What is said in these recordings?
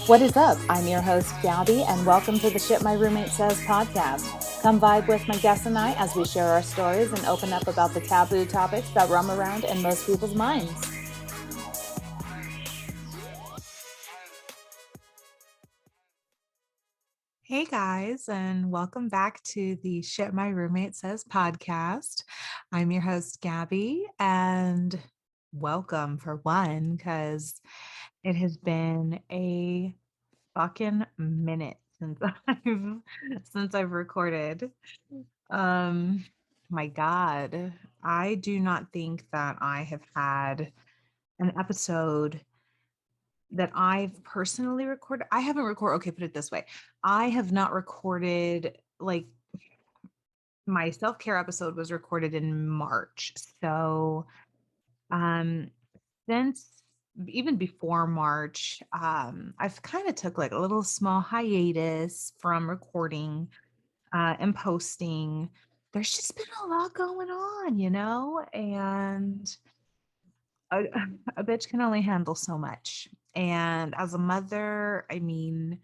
What is up? I'm your host, Gabby, and welcome to the Shit My Roommate Says podcast. Come vibe with my guests and I as we share our stories and open up about the taboo topics that roam around in most people's minds. Hey guys, and welcome back to the Shit My Roommate Says podcast. I'm your host, Gabby, and welcome for one, because it has been a fucking minute since I've recorded. My God, I do not think that I have had an episode that I've personally recorded. I haven't recorded, okay, put it this way. I have not recorded, like, my self-care episode was recorded in March. So, um, since even before March, I've kind of took like a little small hiatus from recording and posting. There's just been a lot going on, and a, a bitch can only handle so much. And as a mother, I mean,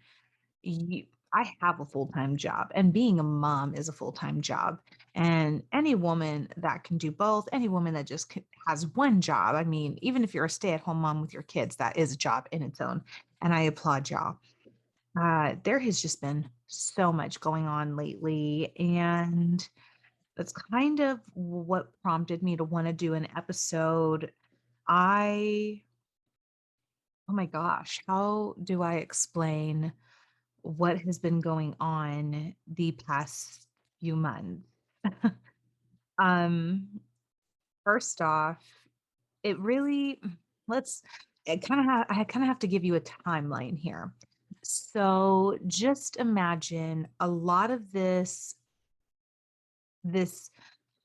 I have a full-time job, and being a mom is a full-time job. And any woman that can do both, any woman that just has one job, I mean, even if you're a stay-at-home mom with your kids, that is a job in its own. And I applaud y'all. There has just been so much going on lately, and that's kind of what prompted me to want to do an episode. I Oh my gosh, how do I explain what has been going on the past few months? Um, First off, it really let's it kind of I kind of have to give you a timeline here. So just imagine a lot of this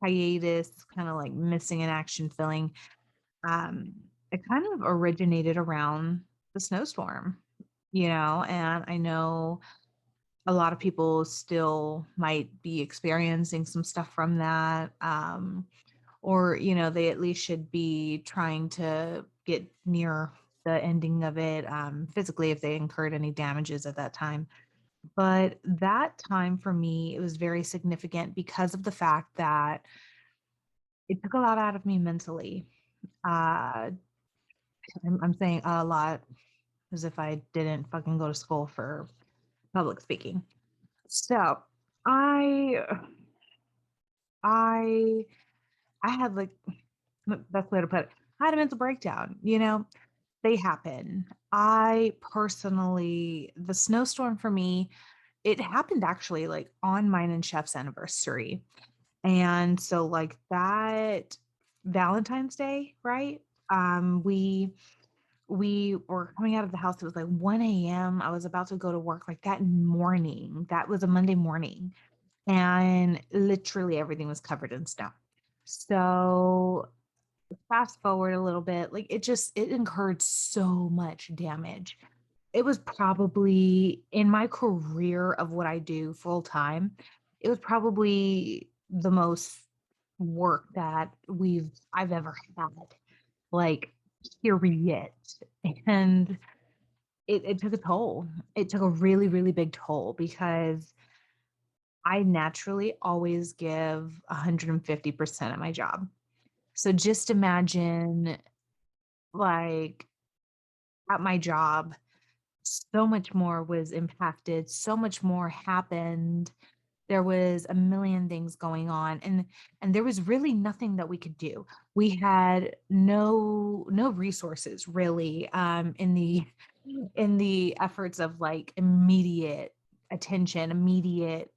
hiatus, kind of like missing in action feeling. Um, it kind of originated around the snowstorm, and I know a lot of people still might be experiencing some stuff from that. Or, they at least should be trying to get near the ending of it physically if they incurred any damages at that time. But that time for me, it was very significant because of the fact that it took a lot out of me mentally. Uh, I'm saying a lot as if I didn't fucking go to school for public speaking. So I I I had like best way to put it. I had a mental breakdown, they happen. I personally, the snowstorm for me, it happened actually like on mine and Chef's anniversary. And so like that Valentine's Day, right? We were coming out of the house. It was like 1 a.m. I was about to go to work like that morning. That was a Monday morning. And literally everything was covered in snow. So fast forward a little bit, like it incurred so much damage. It was probably in my career of what I do full time, it was probably the most work that I've ever had, like, period. And it took a toll. It took a really, really big toll because I naturally always give 150% at my job. So just imagine, like, at my job, so much more was impacted, so much more happened. There was a million things going on, and there was really nothing that we could do. We had no resources really in the efforts of like immediate attention, immediate,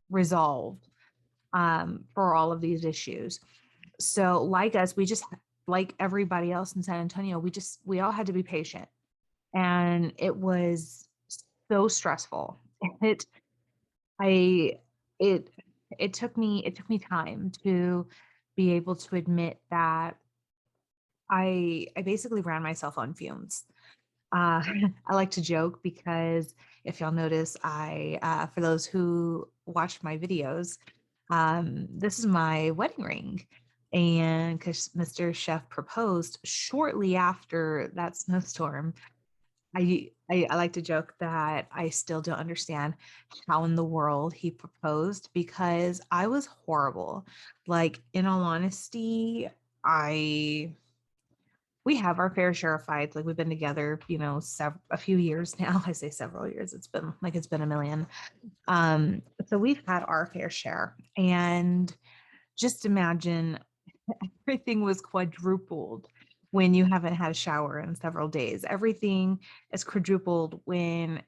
resolve for all of these issues. So like us, we just like everybody else in San Antonio, we all had to be patient. And it was so stressful. It I it it took me time to be able to admit that I basically ran myself on fumes. I like to joke because if y'all notice, for those who watched my videos, this is my wedding ring. And because Mr. Chef proposed shortly after that snowstorm, I like to joke that I still don't understand how in the world he proposed because I was horrible. Like, in all honesty, I we have our fair share of fights. Like, we've been together, a few years now. I say several years. It's been a million. So we've had our fair share. And just imagine everything was quadrupled when you haven't had a shower in several days. Everything is quadrupled when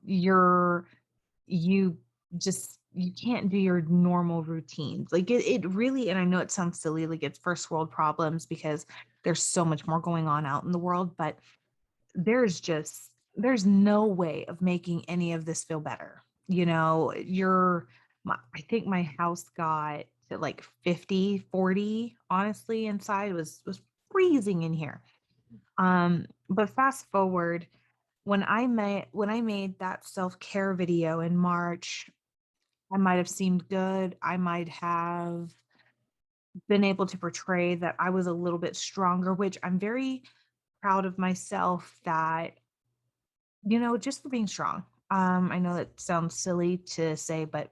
you're you you can't do your normal routines. Like it really, and I know it sounds silly, like it's first world problems because there's so much more going on out in the world, but there's no way of making any of this feel better. I think my house got to like 50-40. Honestly, inside was freezing in here. But fast forward, when I made that self-care video in March, I might have seemed good. I might have been able to portray that I was a little bit stronger, which I'm very proud of myself that, just for being strong. I know that sounds silly to say, but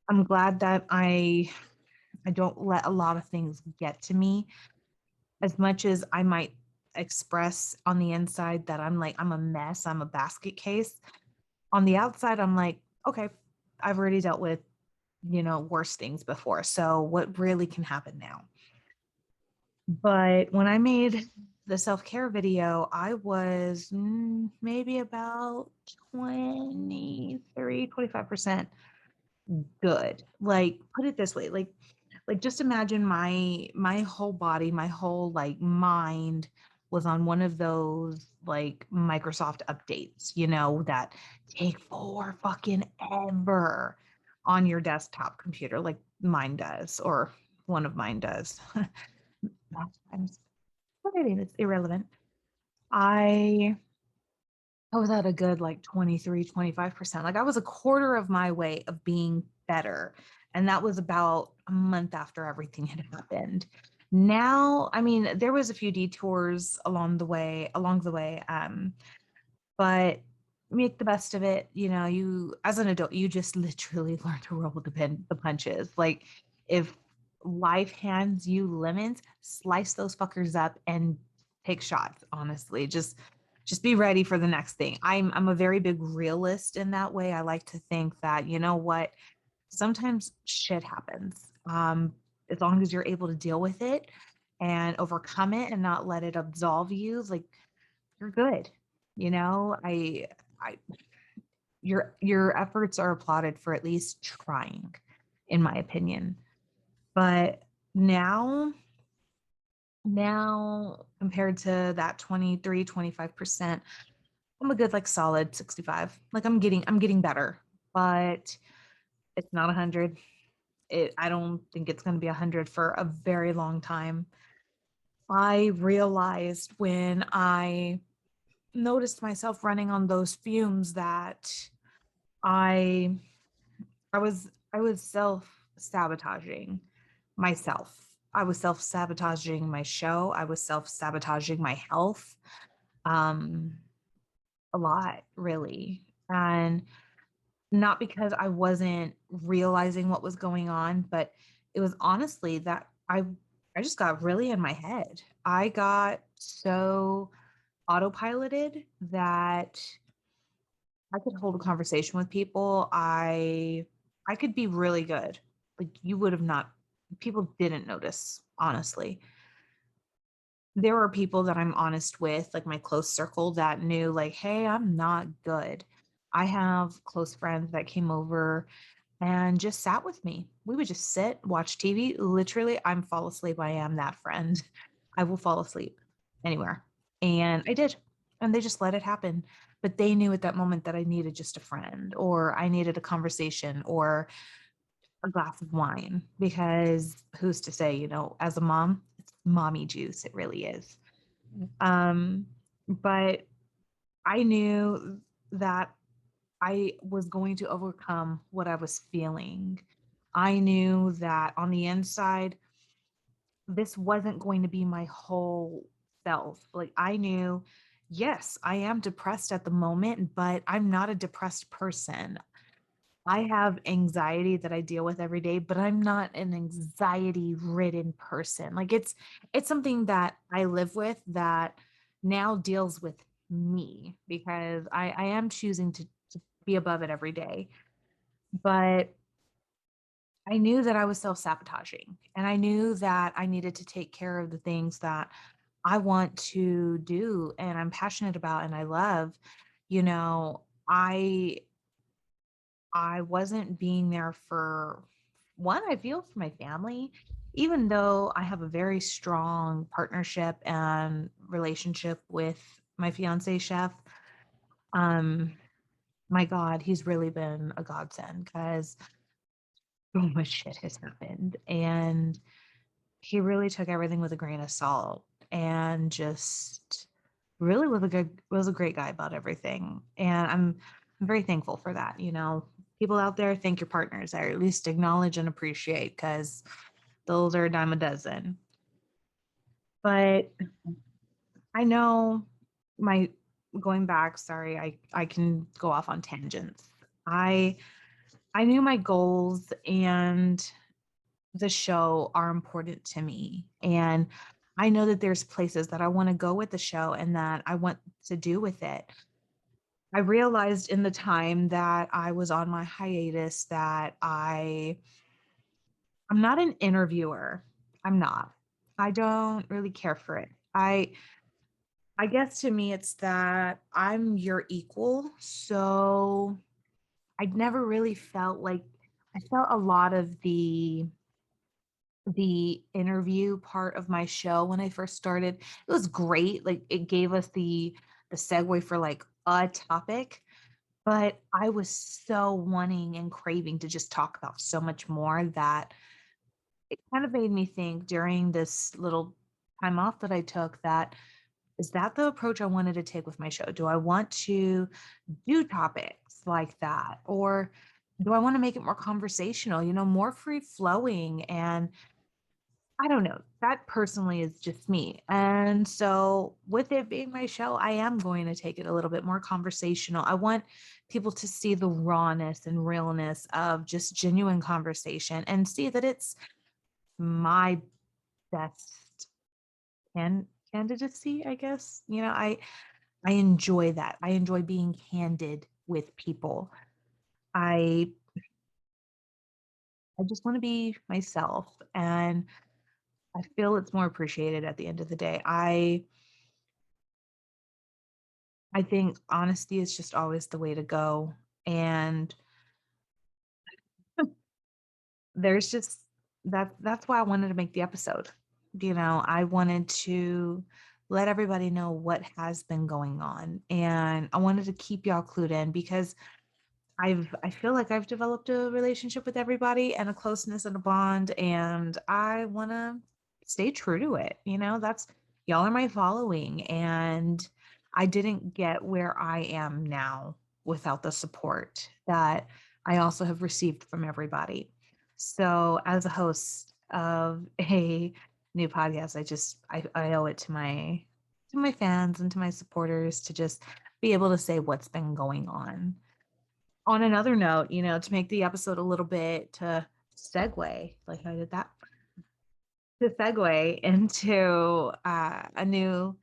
I'm glad that I don't let a lot of things get to me as much as I might express on the inside that I'm a mess, I'm a basket case. On the outside, I'm like, okay, I've already dealt with, worse things before. So what really can happen now? But when I made the self-care video, I was maybe about 25% good. Like, put it this way, like just imagine my whole body, my whole like mind was on one of those like Microsoft updates, that take for fucking ever on your desktop computer, like mine does, or one of mine does. Lots of times. But I mean, it's irrelevant. I I was at a good like 23-25%. Like, I was a quarter of my way of being better. And that was about a month after everything had happened. Now, I mean, there was a few detours along the way. But make the best of it. You, as an adult, you just literally learn to roll with the punches. Like, if life hands you lemons, slice those fuckers up and take shots. Honestly, just be ready for the next thing. I'm a very big realist in that way. I like to think that, you know what, sometimes shit happens. As long as you're able to deal with it and overcome it and not let it absolve you, like, you're good. I your efforts are applauded for at least trying, in my opinion. But now compared to that 23-25%, I'm a good like solid 65. Like, I'm getting better, but it's not 100. I don't think it's going to be 100 for a very long time. I realized when I noticed myself running on those fumes that I I was self-sabotaging myself. I was self-sabotaging my show. I was self-sabotaging my health. Um a lot, really. And not because I wasn't realizing what was going on, but it was honestly that I just got really in my head. I got so autopiloted that I could hold a conversation with people. I could be really good. Like, you would have not people didn't notice, honestly. There were people that I'm honest with, like my close circle, that knew, like, hey, I'm not good. I have close friends that came over and just sat with me. We would just sit, watch TV. Literally, I'm fall asleep. I am that friend. I will fall asleep anywhere. And I did. And they just let it happen. But they knew at that moment that I needed just a friend, or I needed a conversation, or a glass of wine, because who's to say, as a mom, it's mommy juice. It really is. Um, but I knew that I was going to overcome what I was feeling. I knew that on the inside, this wasn't going to be my whole self. Like I knew, yes, I am depressed at the moment, but I'm not a depressed person. I have anxiety that I deal with every day, but I'm not an anxiety ridden person. Like it's something that I live with that now deals with me because I am choosing to be above it every day. But I knew that I was self-sabotaging and I knew that I needed to take care of the things that I want to do and I'm passionate about and I love. You know, I wasn't being there for one, I feel for my family, even though I have a very strong partnership and relationship with my fiance chef. Um, my God, he's really been a godsend because so much shit has happened. And he really took everything with a grain of salt and just really was a great guy about everything. And I'm very thankful for that. You know, people out there, thank your partners, or at least acknowledge and appreciate because those are a dime a dozen. But I know my going back, sorry, I can go off on tangents. I I knew my goals and the show are important to me. And I know that there's places that I want to go with the show and that I want to do with it. I realized in the time that I was on my hiatus that I'm not an interviewer. I'm not. I don't really care for it. I guess to me it's that I'm your equal. So I never really felt like I felt a lot of the interview part of my show when I first started. It was great. Like it gave us the segue for like a topic, but I was so wanting and craving to just talk about so much more that it kind of made me think during this little time off that I took that is that the approach I wanted to take with my show? Do I want to do topics like that? Or do I want to make it more conversational, you know, more free flowing and I don't know. That personally is just me. And so, with it being my show, I am going to take it a little bit more conversational. I want people to see the rawness and realness of just genuine conversation and see that it's my best candidacy, I guess. You know, I enjoy that. I enjoy being candid with people. I I just want to be myself and I feel it's more appreciated at the end of the day. I think honesty is just always the way to go, and there's just that's why I wanted to make the episode. You know, I wanted to let everybody know what has been going on, and I wanted to keep y'all clued in because I feel like I've developed a relationship with everybody and a closeness and a bond, and I wanna stay true to it, you know? That's y'all are my following, and I didn't get where I am now without the support that I also have received from everybody. So, as a host of a new podcast, I owe it to my fans and to my supporters to just be able to say what's been going on another note, you know, to make the episode a little bit to segue, like I did that, to segue into a new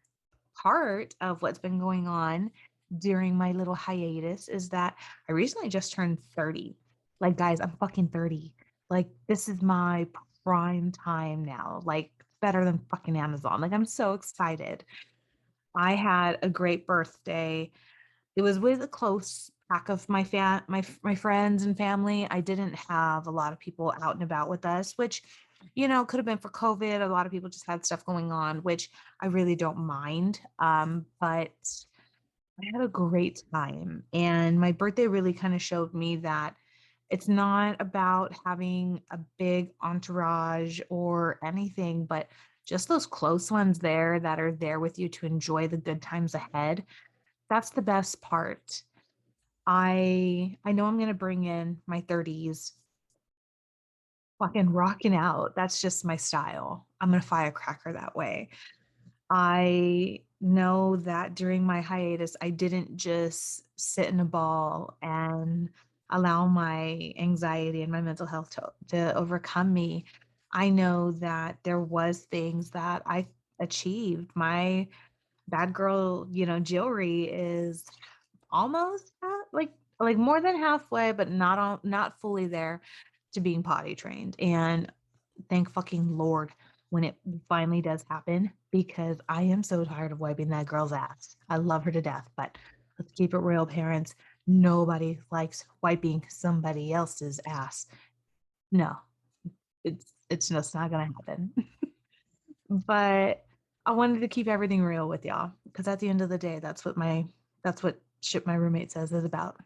part of what's been going on during my little hiatus is that I recently just turned 30. Like, guys, I'm fucking 30. Like, this is my prime time now. Like, better than fucking Amazon. Like, I'm so excited. I had a great birthday. It was with a close pack of my friends and family. I didn't have a lot of people out and about with us, which, you know, could have been for COVID. A lot of people just had stuff going on, which I really don't mind. But I had a great time. And my birthday really kind of showed me that it's not about having a big entourage or anything, but just those close ones there that are there with you to enjoy the good times ahead. That's the best part. I know I'm gonna bring in my 30s fucking rocking out. That's just my style. I'm gonna firecracker that way. I know that during my hiatus, I didn't just sit in a ball and allow my anxiety and my mental health to overcome me. I know that there was things that I achieved. My bad girl, jewelry is almost like more than halfway, but not fully there to being potty trained. And thank fucking Lord when it finally does happen, because I am so tired of wiping that girl's ass. I love her to death, but let's keep it real, parents. Nobody likes wiping somebody else's ass. No, it's just not gonna happen. But I wanted to keep everything real with y'all because at the end of the day, that's what Ship My Roommate Says is about.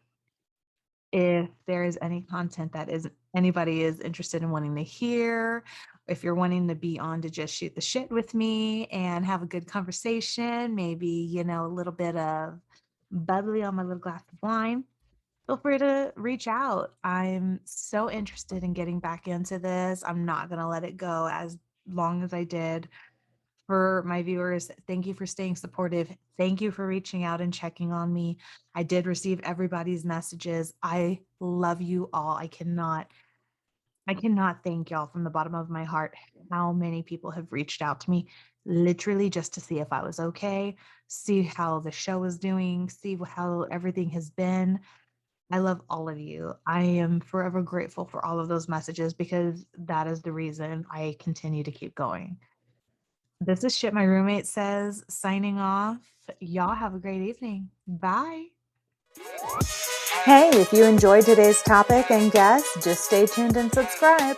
If there is any content that is anybody is interested in wanting to hear, if you're wanting to be on to just shoot the shit with me and have a good conversation, maybe, a little bit of bubbly on my little glass of wine, feel free to reach out. I'm so interested in getting back into this. I'm not going to let it go as long as I did. For my viewers, thank you for staying supportive. Thank you for reaching out and checking on me. I did receive everybody's messages. I love you all. I cannot thank y'all from the bottom of my heart how many people have reached out to me literally just to see if I was okay, see how the show is doing, see how everything has been. I love all of you. I am forever grateful for all of those messages because that is the reason I continue to keep going. This is Shit My Roommate Says, signing off. Y'all have a great evening. Bye. Hey, if you enjoyed today's topic and guest, just stay tuned and subscribe.